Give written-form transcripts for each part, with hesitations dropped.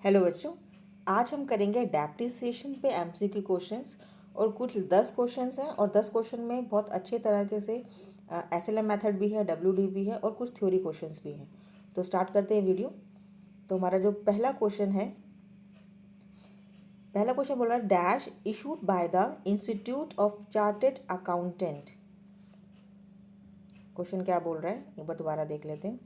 Hello बच्चों, आज हम करेंगे डेप्रिसिएशन पे एमसीक्यू क्वेश्चंस और कुछ 10 क्वेश्चंस हैं और 10 क्वेश्चन में बहुत अच्छे तरीके से एसएलएम मेथड भी है, डब्ल्यूडी भी है और कुछ थ्योरी क्वेश्चंस भी हैं। तो स्टार्ट करते हैं वीडियो। तो हमारा जो पहला क्वेश्चन बोल रहा है dash issued by the institute of chartered accountant. Question क्या बोल रहा है एक बार दोबारा देख लेते हैं।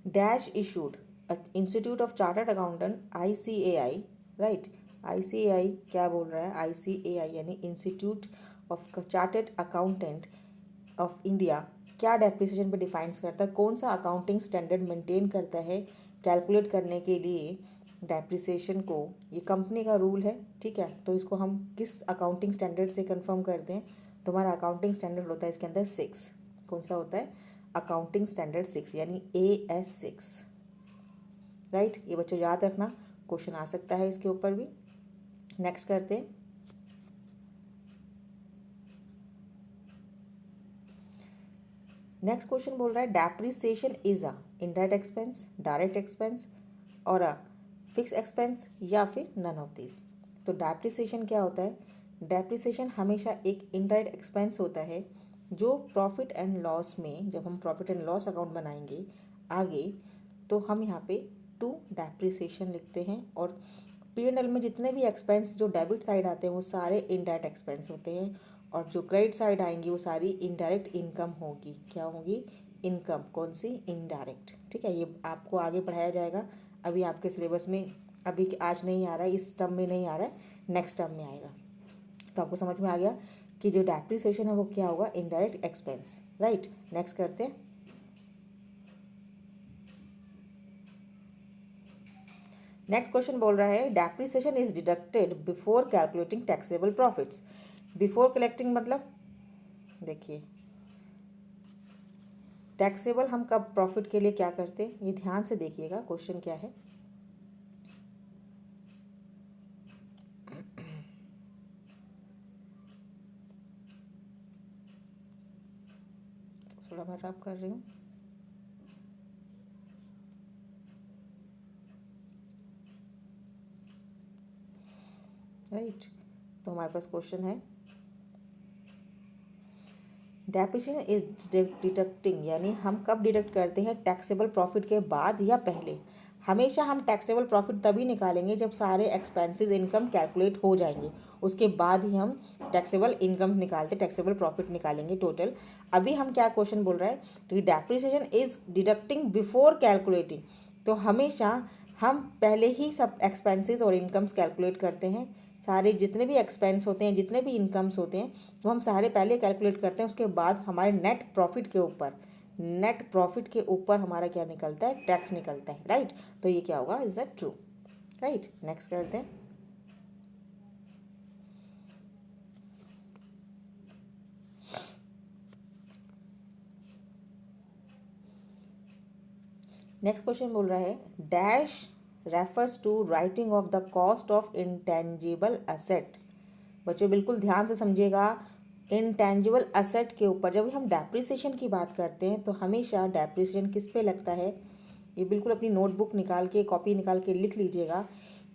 Dash issued institute of chartered accountant ICAI, right. ICAI क्या बोल रहा है? ICAI यानी institute of chartered accountant of India क्या डेप्रिसिएशन पे डिफाइंस करता है, कौन सा अकाउंटिंग स्टैंडर्ड मेंटेन करता है कैलकुलेट करने के लिए डेप्रिसिएशन को। ये कंपनी का रूल है, ठीक है। तो इसको हम किस अकाउंटिंग स्टैंडर्ड से कंफर्म करते हैं? तो हमारा अकाउंटिंग स्टैंडर्ड होता है इसके अंदर 6। कौन सा होता है? अकाउंटिंग स्टैंडर्ड 6 यानी AS6, राइट। ये बच्चों याद रखना, क्वेश्चन आ सकता है इसके ऊपर भी। नेक्स्ट करते हैं। नेक्स्ट क्वेश्चन बोल रहा है depreciation is a indirect expense, direct expense और अ फिक्स एक्सपेंस या फिर नन ऑफ दिस। तो डेप्रिसिएशन क्या होता है? डेप्रिसिएशन हमेशा एक इनडायरेक्ट एक्सपेंस होता है जो प्रॉफिट एंड लॉस में, जब हम प्रॉफिट एंड लॉस अकाउंट बनाएंगे आगे, तो हम यहाँ पे टू डेप्रिसिएशन लिखते हैं। और P&L में जितने भी एक्सपेंस जो डेबिट साइड आते हैं वो सारे इनडायरेक्ट एक्सपेंस होते हैं और जो क्रेडिट साइड आएंगी वो सारी इनडायरेक्ट इनकम होगी। क्या होगी? इनकम। कौन सी? इनडायरेक्ट, ठीक है। ये आपको आगे पढ़ाया जाएगा, अभी आपके सिलेबस में अभी आज नहीं आ रहा है, इस टर्म में नहीं आ रहा है, नेक्स्ट टर्म में आएगा। तो आपको समझ में आ गया कि जो डेप्रिसिएशन है वो क्या होगा? Indirect expense, right. नेक्स्ट करते हैं। नेक्स्ट क्वेश्चन बोल रहा है depreciation is deducted before calculating taxable profits. Before collecting मतलब देखिए, टैक्सेबल हम कब प्रॉफिट के लिए क्या करते हैं, ये ध्यान से देखिएगा क्वेश्चन क्या है। थोड़ा मैं रब कर रही हूँ। राइट, तो हमारे पास क्वेश्चन है डेप्रिसिएशन इज डिडक्टिंग यानी हम कब डिडक्ट करते हैं? टैक्सेबल प्रॉफिट के बाद या पहले? हमेशा हम टैक्सेबल प्रॉफिट तभी निकालेंगे जब सारे एक्सपेंसेस इनकम कैलकुलेट हो जाएंगे, उसके बाद ही हम टैक्सेबल इनकम निकालते, टैक्सेबल प्रॉफिट निकालेंगे टोटल। अभी हम क्या क्वेश्चन बोल रहा है कि depreciation is deducting before calculating, तो हमेशा हम पहले ही सब एक्सपेंसेस और इनकम्स कैलकुलेट करते हैं। सारे जितने भी एक्सपेंस होते हैं, जितने भी इनकम्स होते हैं, वो हम सारे पहले कैलकुलेट करते हैं। उसके बाद हमारे नेट प्रॉफिट के ऊपर हमारा क्या निकलता है? टैक्स निकलता है, राइट। तो ये क्या होगा? Is that true, right. Next करते हैं। नेक्स्ट क्वेश्चन बोल रहा है dash refers to writing of the cost of intangible asset. बच्चों बिल्कुल ध्यान से समझिएगा, इनटेंजिबल एसेट के ऊपर जब हम डेप्रिसिएशन की बात करते हैं तो हमेशा डेप्रिसिएशन किस पे लगता है? ये बिल्कुल अपनी नोटबुक निकाल के, कॉपी निकाल के लिख लीजिएगा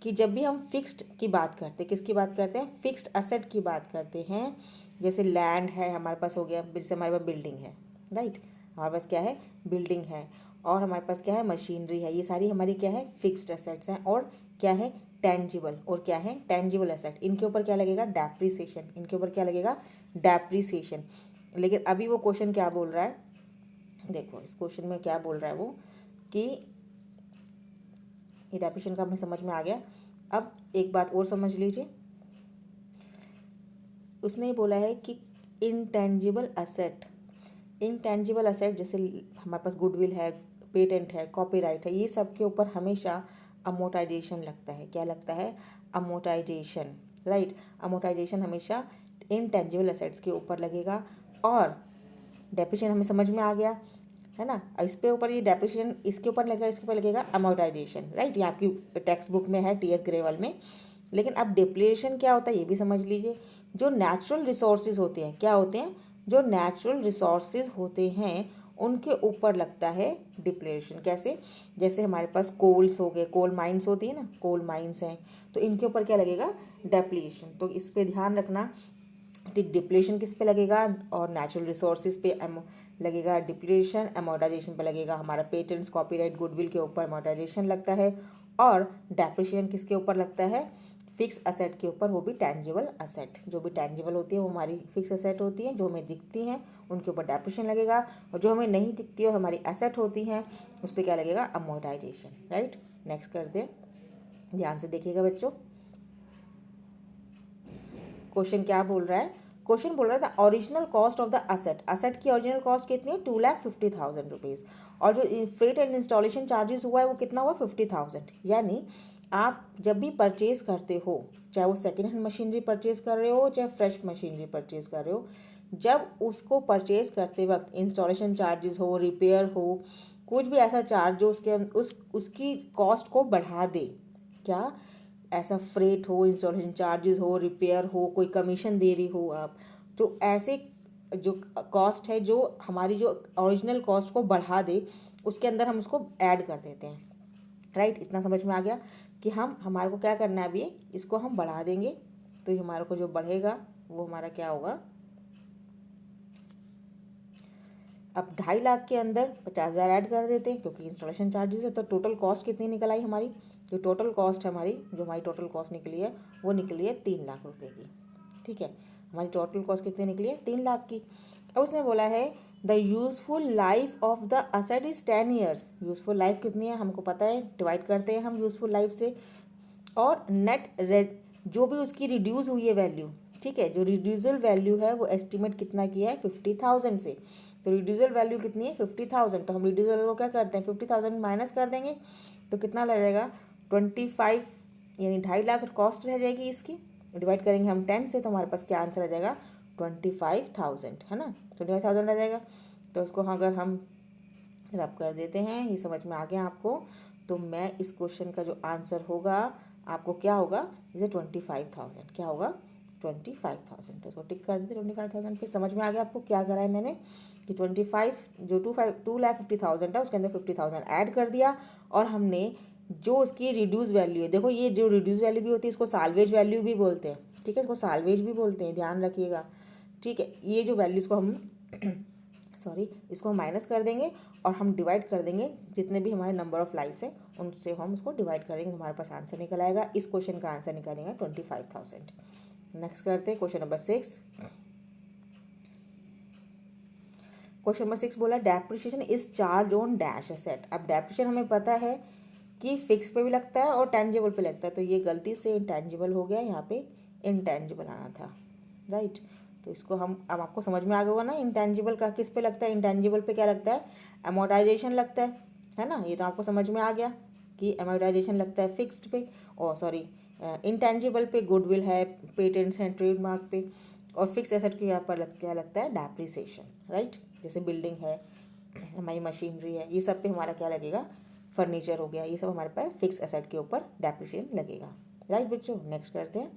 कि जब भी हम फिक्स्ड की बात करते हैं, किसकी बात करते हैं? फिक्स्ड एसेट की बात करते हैं। जैसे लैंड है हमारे पास, हो गया, जैसे हमारे पास बिल्डिंग है, राइट। हमारे पास क्या है? बिल्डिंग है। और हमारे पास क्या है? मशीनरी है। ये सारी हमारी क्या है? फिक्स्ड एसेट्स हैं। और क्या है? टेंजिबल। और क्या है? Tangible asset. इनके ऊपर क्या लगेगा? डेप्रिसिएशन। इनके ऊपर क्या लगेगा? डेप्रिसिएशन। लेकिन अभी वो क्वेश्चन क्या बोल रहा है, देखो इस क्वेश्चन में क्या बोल रहा है वो कि ये डेप्रिसिएशन का हमें समझ में आ गया। अब एक बात और समझ लीजिए, उसने ये बोला है कि इनटेंजिबल एसेट, इनटेंजिबल एसेट जैसे हमारे पास गुडविल है, पेटेंट है, कॉपीराइट है, ये सब के ऊपर हमेशा अमोर्टाइजेशन लगता है। क्या लगता है? Amortisation, right. अमोर्टाइजेशन हमेशा इनटेंजिबल एसेट्स के ऊपर लगेगा। और डेप्रिसिएशन हमें समझ में आ गया है ना। इस पे ऊपर ये डेप्रिसिएशन इसके ऊपर लगेगा, इसके ऊपर लगेगा अमोर्टाइजेशन, राइट। ये आपकी टेक्स्ट बुक में है, TS ग्रेवाल में। लेकिन अब डिप्लेशन क्या होता है ये भी समझ लीजिए। जो नेचुरल रिसोर्सेज होते हैं, क्या होते हैं? जो नेचुरल रिसोर्सेज होते हैं उनके ऊपर लगता है डिप्रेशन। कैसे? जैसे हमारे पास कोल्स हो गए, कोल माइंस होती है ना, कोल माइंस हैं, तो इनके ऊपर क्या लगेगा? डेप्लीशन। तो इस पे ध्यान रखना, डिप्लेशन किस पे लगेगा? और नेचुरल रिसोर्सेज पे लगेगा डिप्लेशन, अमोर्टाइजेशन पे लगेगा हमारा पेटेंट्स, कॉपीराइट, गुडविल के ऊपर अमोर्टाइजेशन लगता है, और डेप्रिशिएशन किसके ऊपर लगता है? फिक्स असेट के ऊपर, वो भी टेंजिबल असेट। जो भी टेंजिबल होती है वो हमारी फिक्स असेट होती है, जो हमें दिखती हैं उनके ऊपर डेप्रिशिएशन लगेगा, और जो हमें नहीं दिखती और हमारी एसेट होती हैं उस पर क्या लगेगा? अमोर्टाइजेशन। राइट, नेक्स्ट करते हैं, ध्यान से देखिएगा बच्चों। क्वेश्चन क्या बोल रहा है? क्वेश्चन बोल रहा था original cost of the asset. Asset की ओरिजिनल कॉस्ट कितनी है? 2,50,000 रुपीज़। और जो फ्रेट एंड इंस्टॉलेशन चार्जेस हुआ है वो कितना हुआ? 50,000। यानी आप जब भी परचेज करते हो, चाहे वो सेकेंड हैंड मशीनरी परचेज कर रहे हो चाहे फ्रेश मशीनरी परचेज कर रहे हो, जब उसको परचेज करते वक्त इंस्टॉलेशन चार्जेस हो, रिपेयर हो, कुछ भी ऐसा चार्ज जो उसकी कॉस्ट को बढ़ा दे, क्या ऐसा फ्रेट हो, इंस्टॉलेशन चार्जेस हो, रिपेयर हो, कोई कमीशन दे रही हो आप, तो ऐसे जो कॉस्ट है जो हमारी जो ओरिजिनल कॉस्ट को बढ़ा दे, उसके अंदर हम उसको ऐड कर देते हैं। राइट, इतना समझ में आ गया कि हमारे को क्या करना है? अभी इसको हम बढ़ा देंगे, तो ये हमारे को जो बढ़ेगा वो हमारा क्या होगा? अब 2.5 लाख के अंदर 50,000 ऐड कर देते हैं, क्योंकि इंस्टॉलेशन चार्जेस है, तो टोटल कॉस्ट कितनी निकल आई हमारी? जो टोटल कॉस्ट है हमारी, जो हमारी टोटल कॉस्ट निकली है वो निकली है 3 लाख रुपए की। ठीक है, हमारी टोटल कॉस्ट कितनी निकली है? 3 लाख की। अब उसने बोला है the useful life of the asset is 10 years. Useful life कितनी है हमको पता है, डिवाइड करते हैं हम यूजफुल लाइफ से, और नेट जो भी उसकी रिड्यूस हुई है वैल्यू, ठीक है, जो रिड्यूजल वैल्यू है वो एस्टिमेट कितना किया है? 50,000 से। तो रिड्यूजल वैल्यू कितनी है? 50,000। तो हम रिड्यूजल को क्या करते हैं? 50,000 माइनस कर देंगे, तो कितना लगेगा? 25, यानी 2.5 लाख कॉस्ट रह जाएगी इसकी। डिवाइड करेंगे हम 10 से, तो हमारे पास क्या आंसर आ जाएगा? 25,000, है ना? 25,000 आ जाएगा। तो उसको अगर हम रब कर देते हैं, ये समझ में आ गया आपको? तो मैं इस क्वेश्चन का जो आंसर होगा आपको क्या होगा? जैसे 25,000 क्या होगा? 25,000। तो इसको टिक कर देते 25,000 पे। समझ में आ गया आपको क्या करा है मैंने? कि 25 जो 2,50,000 है उसके अंदर 50,000 ऐड कर दिया, और हमने जो उसकी रिड्यूस वैल्यू है, देखो ये जो रिड्यूस वैल्यू भी होती है इसको साल्वेज वैल्यू भी बोलते हैं। ठीक है, इसको साल्वेज भी बोलते हैं, ध्यान रखिएगा। ठीक है, ये जो वैल्यूज़ को हम सॉरी इसको हम माइनस कर देंगे, और हम डिवाइड कर देंगे जितने भी हमारे नंबर ऑफ लाइफ्स हैं उनसे हम उसको डिवाइड कर देंगे, तो हमारे पास आंसर निकल आएगा। इस क्वेश्चन का आंसर निकालेंगे 25,000। नेक्स्ट करते हैं क्वेश्चन नंबर 6। क्वेश्चन नंबर 6 बोला depreciation is charge on dash asset. अब डेप्रिसिएशन हमें पता है कि फिक्स पे भी लगता है और टेंजिबल पे लगता है, तो ये गलती से इंटेंजिबल हो गया, यहाँ पे इंटेंजिबल आना था। राइट, तो इसको हम, अब आपको समझ में आ गया होगा ना इंटेंजिबल का किस पे लगता है? इंटेंजिबल पे क्या लगता है? अमोर्टाइजेशन लगता है ना? ये तो आपको समझ में आ गया कि अमोर्टाइजेशन लगता है फिक्स्ड पे, और सॉरी इंटेंजिबल पे गुडविल है, पेटेंट्स हैं, ट्रेडमार्क पे, और फिक्स एसेट के यहाँ पर क्या लगता है? डेप्रिसिएशन। राइट, जैसे बिल्डिंग है, हमारी मशीनरी है, ये सब पे हमारा क्या लगेगा? फर्नीचर हो गया, ये सब हमारे पास फिक्स एसेट के ऊपर डेप्रिसिएशन लगेगा। राइट बच्चों, नेक्स्ट करते हैं।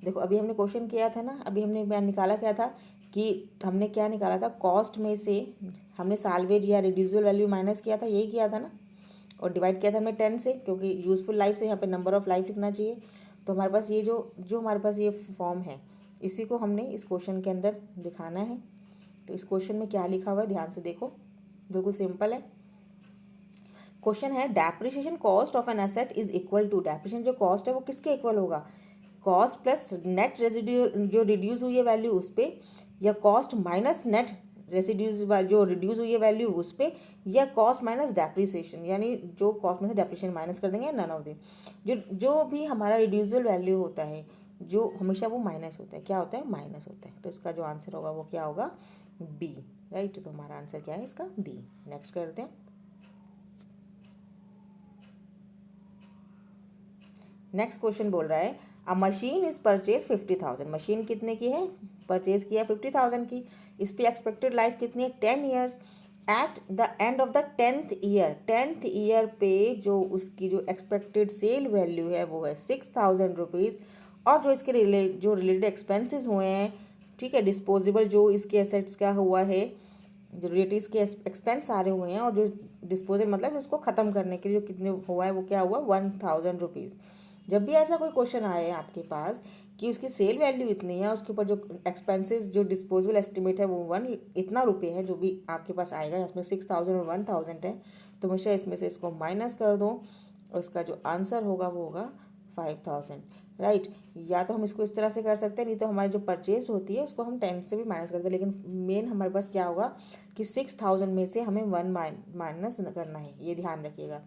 देखो अभी हमने क्वेश्चन किया था ना, अभी हमने मैं निकाला क्या था कि हमने क्या निकाला था? कॉस्ट में से हमने साल्वेज या रिड्यूसिबल वैल्यू माइनस किया था, यही किया था ना, और डिवाइड किया था हमने 10 से, क्योंकि यूजफुल लाइफ से यहाँ पे नंबर ऑफ लाइफ लिखना चाहिए। तो हमारे पास ये जो हमारे पास ये फॉर्म है, इसी को हमने इस क्वेश्चन के अंदर दिखाना है। तो इस क्वेश्चन में क्या लिखा हुआ है ध्यान से देखो, बिल्कुल सिंपल है। क्वेश्चन है depreciation cost of an asset is equal to, depreciation जो कॉस्ट है वो किसके इक्वल होगा? कॉस्ट प्लस नेट रेजिड्यू जो रिड्यूस हुई है वैल्यू उस पर, या कॉस्ट माइनस नेट रेसिड्यूज जो रिड्यूस हुई है वैल्यू उस पर, या कॉस्ट माइनस डेप्रिसिएशन, यानी जो कॉस्ट में से डेप्रिसिएशन माइनस कर देंगे, नन ऑफ देम। जो भी हमारा रिड्यूसबल वैल्यू होता है जो हमेशा वो माइनस होता है, क्या होता है? माइनस होता है। तो इसका जो आंसर होगा वो क्या होगा? बी। राइट, तो हमारा आंसर क्या है इसका? बी। नेक्स्ट करते हैं। नेक्स्ट क्वेश्चन बोल रहा है अ मशीन इज परचेज 50,000। मशीन कितने की है? परचेज किया 50,000 की। इस पर एक्सपेक्टेड लाइफ कितनी है? 10 years. At the end of the 10th year, 10th year पे जो उसकी जो एक्सपेक्टेड सेल वैल्यू है वो है 6,000 रुपीज़, और जो इसके जो रिलेटेड एक्सपेंसेस हुए हैं, ठीक है, डिस्पोजेबल जो इसके एसेट्स का हुआ है, जो रिलेटेड इसके एक्सपेंस सारे हुए हैं, और जो डिस्पोजल मतलब उसको ख़त्म करने के लिए जो कितने हुआ है वो क्या हुआ 1000 रुपीज़। जब भी ऐसा कोई क्वेश्चन आए आपके पास कि उसकी सेल वैल्यू इतनी है, उसके ऊपर जो एक्सपेंसेस जो डिस्पोजेबल एस्टिमेट है वो इतना रुपये है, जो भी आपके पास आएगा, इसमें 6000 और 1000 है, तो हमेशा इसमें से इसको माइनस कर दो और इसका जो आंसर होगा वो होगा 5000, राइट। या तो हम इसको इस तरह से कर सकते हैं, नहीं तो हमारी जो परचेज होती है उसको हम 10 से भी माइनस करते हैं, लेकिन मेन हमारे पास क्या होगा कि 6000 में से हमें 1 माइनस करना है, ये ध्यान रखिएगा।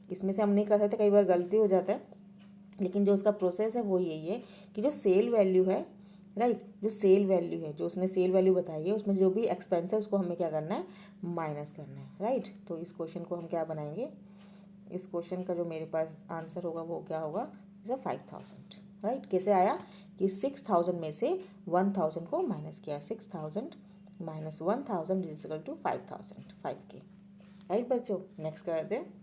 इसमें से हम नहीं कर सकते, कई बार गलती हो जाता है, लेकिन जो उसका प्रोसेस है वो यही है कि जो सेल वैल्यू है, राइट, जो सेल वैल्यू है, जो उसने सेल वैल्यू बताई है, उसमें जो भी एक्सपेंस है उसको हमें क्या करना है, माइनस करना है, राइट। तो इस क्वेश्चन को हम क्या बनाएंगे, इस क्वेश्चन का जो मेरे पास आंसर होगा वो क्या होगा, 5000, राइट। कैसे आया कि 6000 में से 1000 को माइनस किया, 6000 minus 1000 is equal to 5000, 5K, right बच्चों। नेक्स्ट करते हैं।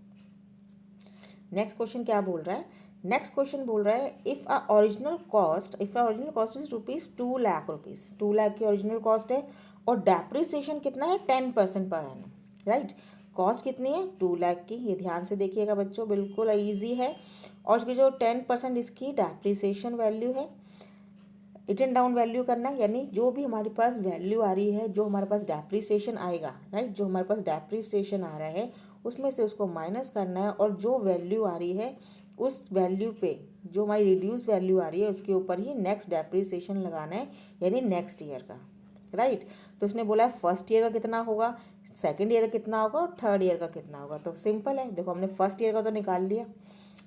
नेक्स्ट क्वेश्चन क्या बोल रहा है, नेक्स्ट क्वेश्चन बोल रहा है if a original cost is rupees 2 lakh rupees, 2 lakh की ओरिजिनल कॉस्ट है और डेप्रिसिएशन कितना है 10% पर एनम, राइट। कॉस्ट कितनी है 2 लाख की, ये ध्यान से देखिएगा बच्चों, बिल्कुल ईजी है। और इसकी जो 10% इसकी डेप्रिसिएशन वैल्यू है, रिटन डाउन वैल्यू करना है, यानी जो भी हमारे पास वैल्यू आ रही है, जो हमारे पास डेप्रिसिएशन आएगा, राइट, जो हमारे पास डेप्रिसिएशन आ रहा है उसमें से उसको माइनस करना है, और जो वैल्यू आ रही है उस वैल्यू पे, जो हमारी रिड्यूस वैल्यू आ रही है उसके ऊपर ही नेक्स्ट डेप्रिसिएशन लगाना है, यानी नेक्स्ट ईयर का, राइट। तो उसने बोला फर्स्ट ईयर का कितना होगा, सेकेंड ईयर का कितना होगा और थर्ड ईयर का कितना होगा। तो सिंपल है, देखो हमने फर्स्ट ईयर का तो निकाल लिया,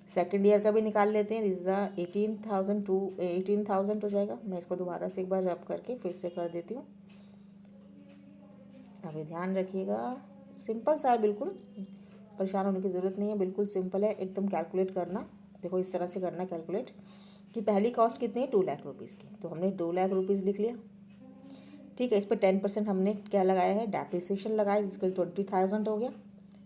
सेकेंड ईयर का भी निकाल लेते हैं। दिस इज 18,000 हो जाएगा। मैं इसको दोबारा से एक बार रब करके फिर से कर देती हूँ, अभी ध्यान रखिएगा, सिंपल सा है, बिल्कुल परेशान होने की ज़रूरत नहीं है, बिल्कुल सिंपल है एकदम। कैलकुलेट करना, देखो इस तरह से करना कैलकुलेट कि पहली कॉस्ट कितनी है 2 लाख रुपीज़ की, तो हमने 2 लाख रुपीज़ लिख लिया, ठीक है। इस पर 10% हमने क्या लगाया है, डेप्रिसिएशन लगाया, जिसके 20,000 हो गया,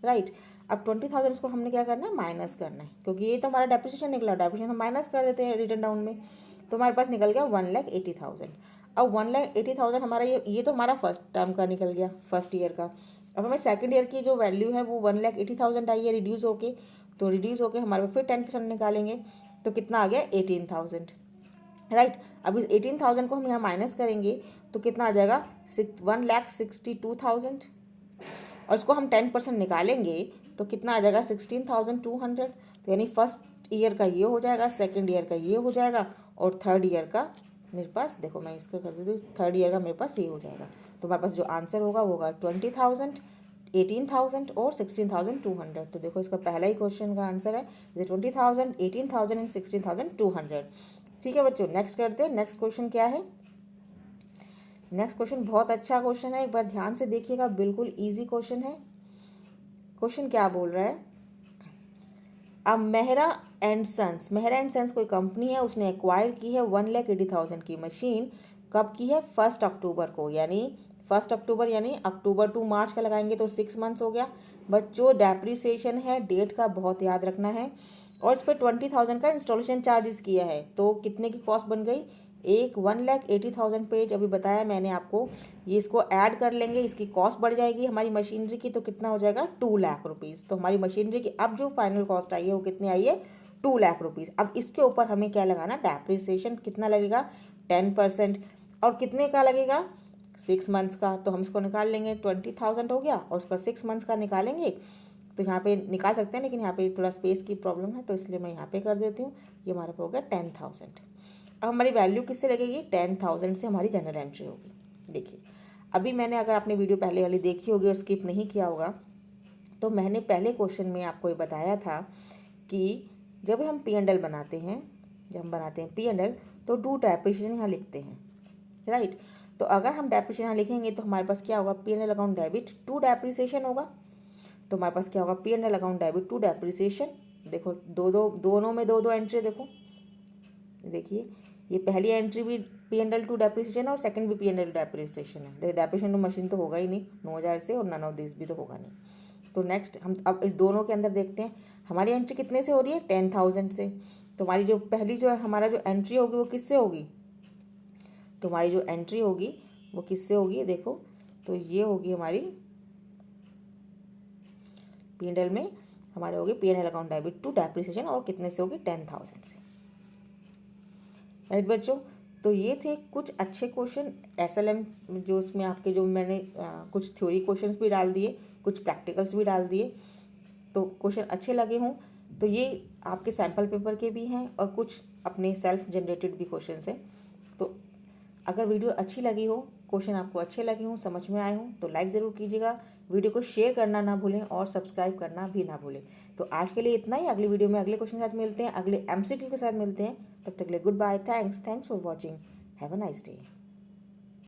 राइट। अब 20,000 इसको हमने क्या करना है, माइनस करना है, क्योंकि ये तो हमारा डेप्रिसिएशन निकला, डेप्रिसिएशन हम माइनस कर देते हैं रिटर्न डाउन में, तो हमारे पास निकल गया 1,80,000। अब 1,80,000 हमारा ये तो हमारा फर्स्ट टर्म का निकल गया, फर्स्ट ईयर का। अब हमें सेकेंड ईयर की जो वैल्यू है वो 1,80,000 आई है रिड्यूस होके, तो रिड्यूस होके हमारे फिर 10% निकालेंगे, तो कितना आ गया 18,000, राइट। अब इस 18,000 को हम यहाँ माइनस करेंगे तो कितना आ जाएगा 1,62,000, और इसको हम 10% निकालेंगे तो कितना आ जाएगा 16,200। तो यानी फर्स्ट ईयर का ये हो जाएगा, सेकेंड ईयर का ये हो जाएगा, और थर्ड ईयर का मेरे पास, देखो मैं इसका कर देती हूँ, थर्ड ईयर का मेरे पास ये हो जाएगा। तो हमारे पास जो आंसर होगा वो होगा 20,000, 18,000 और 16,200। तो देखो इसका पहला ही क्वेश्चन का आंसर है 20,000, 18,000 एंड 16,200। ठीक है बच्चों, नेक्स्ट करते हैं। नेक्स्ट क्वेश्चन क्या है, नेक्स्ट क्वेश्चन बहुत अच्छा क्वेश्चन है, एक बार ध्यान से देखिएगा, बिल्कुल इजी क्वेश्चन है। क्वेश्चन क्या बोल रहा है, अब Mehra and sons, Mehra and sons कोई कंपनी है, उसने एक्वायर की है 1,80,000 की मशीन। कब की है, 1 अक्टूबर को, यानी 1 अक्टूबर यानी अक्टूबर टू मार्च का लगाएंगे तो 6 मंथ्स हो गया। बच्चों डेप्रिसिएशन है, डेट का बहुत याद रखना है, और इस पर 20,000 का इंस्टॉलेशन चार्जेस किया है, तो कितने की कॉस्ट बन गई, 1,80,000 पे अभी बताया मैंने आपको, ये इसको ऐड कर लेंगे, इसकी कॉस्ट बढ़ जाएगी हमारी मशीनरी की, तो कितना हो जाएगा 2 लाख रुपीज़। तो हमारी मशीनरी की अब जो फाइनल कॉस्ट आई है वो कितनी आई है 2 लाख रुपीज़। अब इसके ऊपर हमें क्या लगाना, डेप्रिसिएशन कितना लगेगा 10%, और कितने का लगेगा 6 मंथ्स का, तो हम इसको निकाल लेंगे, 20,000 हो गया और उसका 6 मंथ्स का निकालेंगे, तो यहाँ पे निकाल सकते हैं, लेकिन यहाँ पे थोड़ा स्पेस की प्रॉब्लम है, तो इसलिए मैं यहाँ पे कर देती हूँ, ये हमारे पे हो गया 10,000। अब हमारी वैल्यू किससे लगेगी, 10,000 से हमारी जनरल एंट्री होगी। देखिए अभी मैंने, अगर आपने वीडियो पहले वाली देखी होगी और स्किप नहीं किया होगा, तो मैंने पहले क्वेश्चन में आपको ये बताया था कि जब हम P&L बनाते हैं, जब हम बनाते हैं P&L, तो डू डेप्रिसिएशन यहाँ लिखते हैं, राइट। तो अगर हम डेप्रिसिएशन यहाँ लिखेंगे तो हमारे पास क्या होगा, P&L account debit to depreciation होगा, तो हमारे पास क्या होगा, P&L account debit to depreciation. देखो दोनों में दो एंट्री, देखो देखिए ये पहली एंट्री भी P&L टू डेप्रिसिएशन और सेकंड भी P&L टू डेप्रिसिएशन है। देखिए डेप्रिसिएशन टू मशीन तो होगा ही नहीं 9,000 से, और नन ऑफ दिस भी तो होगा नहीं। तो नेक्स्ट हम अब इस दोनों के अंदर देखते हैं, हमारी एंट्री कितने से हो रही है 10,000 से, तो हमारी जो पहली जो है हमारा जो एंट्री होगी वो किससे होगी, तो हमारी जो एंट्री होगी वो किससे होगी, देखो तो ये होगी हमारी P&L में हमारे होगी P&L account debit to depreciation, और कितने से होगी 10,000 से। राइट बच्चों, तो ये थे कुछ अच्छे क्वेश्चन SLM जो उसमें आपके जो मैंने कुछ थ्योरी क्वेश्चंस भी डाल दिए, कुछ प्रैक्टिकल्स भी डाल दिए, तो क्वेश्चन अच्छे लगे हों तो ये आपके सैम्पल पेपर के भी हैं और कुछ अपने सेल्फ जनरेटेड भी क्वेश्चंस हैं। तो अगर वीडियो अच्छी लगी हो, क्वेश्चन आपको अच्छे लगे हों, समझ में आए हों, तो लाइक ज़रूर कीजिएगा, वीडियो को शेयर करना ना भूलें और सब्सक्राइब करना भी ना भूलें। तो आज के लिए इतना ही, अगली वीडियो में अगले क्वेश्चन के साथ मिलते हैं, अगले MCQ के साथ मिलते हैं। तब तक के लिए goodbye, thanks for watching, have a nice day.